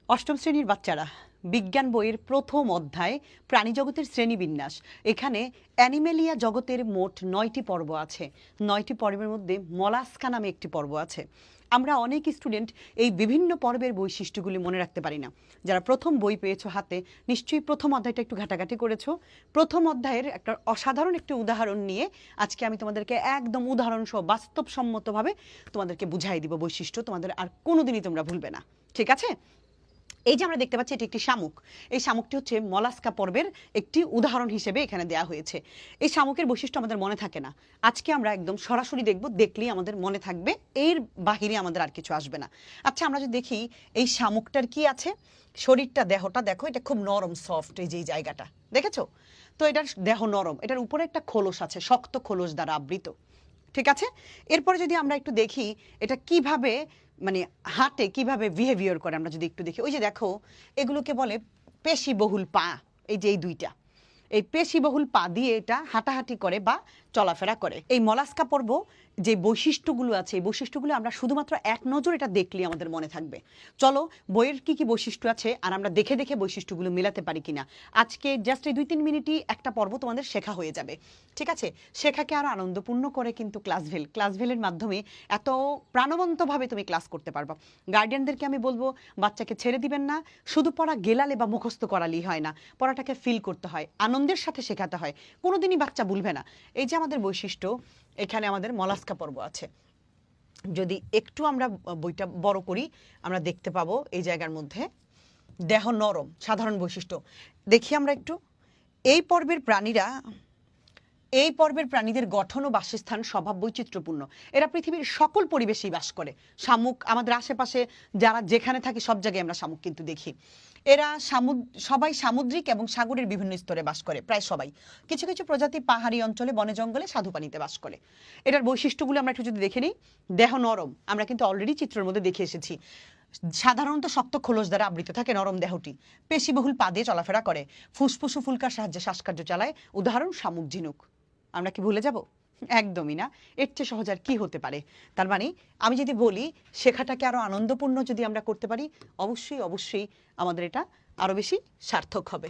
অষ্টম শ্রেণীর বাচ্চারা বিজ্ঞান বইয়ের প্রথম অধ্যায় প্রাণীজগতের শ্রেণীবিন্যাস। এখানে অ্যানিমেলিয়া জগতের মোট 9টি পর্ব আছে। 9টি পর্বের মধ্যে মলাস্কা নামে একটি পর্ব আছে। আমরা অনেক স্টুডেন্ট এই বিভিন্ন পর্বের বৈশিষ্ট্যগুলি মনে রাখতে পারি না। যারা প্রথম বই পেয়েছো হাতে, নিশ্চয়ই প্রথম অধ্যায়টা একটু ঘাটাঘাটি করেছো। প্রথম অধ্যায়ের একটা অসাধারণ একটি উদাহরণ নিয়ে আজকে আমি তোমাদেরকে একদম উদাহরণসহ বাস্তবসম্মতভাবে তোমাদেরকে বুঝাই দিব বৈশিষ্ট্য। তোমাদের আর কোনোদিনই তোমরা ভুলবে না, ঠিক আছে? এই যে আমরা দেখতে পাচ্ছি এটি একটি শামুক। এই শামুকটি হচ্ছে মলাস্কা পর্বের একটি উদাহরণ হিসেবে এখানে দেয়া হয়েছে। এই শামুকের বৈশিষ্ট্য আমাদের মনে থাকে না। আজকে আমরা একদম সরাসরি দেখব, দেখলেই আমাদের মনে থাকবে, এর বাহিরে আমাদের আর কিছু আসবে না। আচ্ছা, আমরা যদি দেখি এই শামুকটার কি আছে, শরীরটা, দেহটা দেখো, এটা খুব নরম, সফট। এই যে এই জায়গাটা দেখেছো তো, এটার দেহ নরম, এটার উপরে একটা খোলস আছে, শক্ত খোলস দ্বারা আবৃত, ঠিক আছে? এরপরে যদি আমরা একটু দেখি এটা কিভাবে মানে হাঁটে, কিভাবে বিহেভিয়ার করে, আমরা যদি একটু দেখি, ওই যে দেখো, এগুলোকে বলে পেশিবহুল পা। এই যে এই দুইটা, এই পেশিবহুল পা দিয়ে এটা হাঁটাহাঁটি করে বা চলাফেরা করে। এই মলাস্কা পর্ব যে বৈশিষ্ট্যগুলো আছে, এই বৈশিষ্ট্যগুলো আমরা শুধুমাত্র এক নজর এটা দেখলেই আমাদের মনে থাকবে। চলো বইয়ের কি কি বৈশিষ্ট্য আছে আর আমরা দেখে দেখে বৈশিষ্ট্যগুলো মেলাতে পারি কিনা। আজকে জাস্ট এই 2-3 মিনিটই একটা পর্ব তোমাদের শেখা হয়ে যাবে, ঠিক আছে? শেখাকে আরো আনন্দপূর্ণ করে কিন্তু ক্লাসভেলের মাধ্যমে এত প্রাণবন্তভাবে তুমি ক্লাস করতে পারবা। গার্ডিয়ানদেরকে আমি বলবো, বাচ্চাকে ছেড়ে দিবেন না। শুধু পড়া গেলালে বা মুখস্থ করালেই হয় না, পড়াটাকে ফিল করতে হয়, আনন্দের সাথে শেখাতে হয়। কোনোদিনই বাচ্চা ভুলবে না। এই যে আমাদের বৈশিষ্ট্য, এখানে আমাদের মলাস্কা পর্ব আছে। যদি একটু আমরা বইটা বড় করি, আমরা দেখতে পাবো এই জায়গার মধ্যে দেহ নরম, সাধারণ বৈশিষ্ট্য দেখি আমরা একটু। এই পর্বের প্রাণীদের গঠন ও বাসস্থান স্বভাব বৈচিত্র্যপূর্ণ। এরা পৃথিবীর সকল পরিবেশেই বাস করে। শামুক আমাদের আশেপাশে যারা যেখানে থাকে সব জায়গায় আমরা শামুক কিন্তু দেখি। এরা সবাই সামুদ্রিক এবং সাগরের বিভিন্ন স্তরে বাস করে, প্রায় সবাই। কিছু কিছু প্রজাতি পাহাড়ি অঞ্চলে, বনে জঙ্গলে, স্বাদু পানিতে বাস করে। এটার বৈশিষ্ট্যগুলো আমরা একটু যদি দেখে নিই। দেহ নরম, আমরা কিন্তু অলরেডি চিত্রের মধ্যে দেখে এসেছি। সাধারণত শক্ত খোলস দ্বারা আবৃত থাকে নরম দেহটি। পেশিবহুল পা দিয়ে চলাফেরা করে। ফুসফুস ও ফুলকার সাহায্যে শ্বাসকার্য চালায়। উদাহরণ শামুক, ঝিনুক। আমরা কি ভুলে যাব? একদমই না। এর চেয়ে সহজ আর কি হতে পারে? তার মানে আমি যদি বলি শেখাটাকে আরো আনন্দপূর্ণ যদি আমরা করতে পারি, অবশ্যই অবশ্যই আমাদের এটা আরো বেশি সার্থক হবে।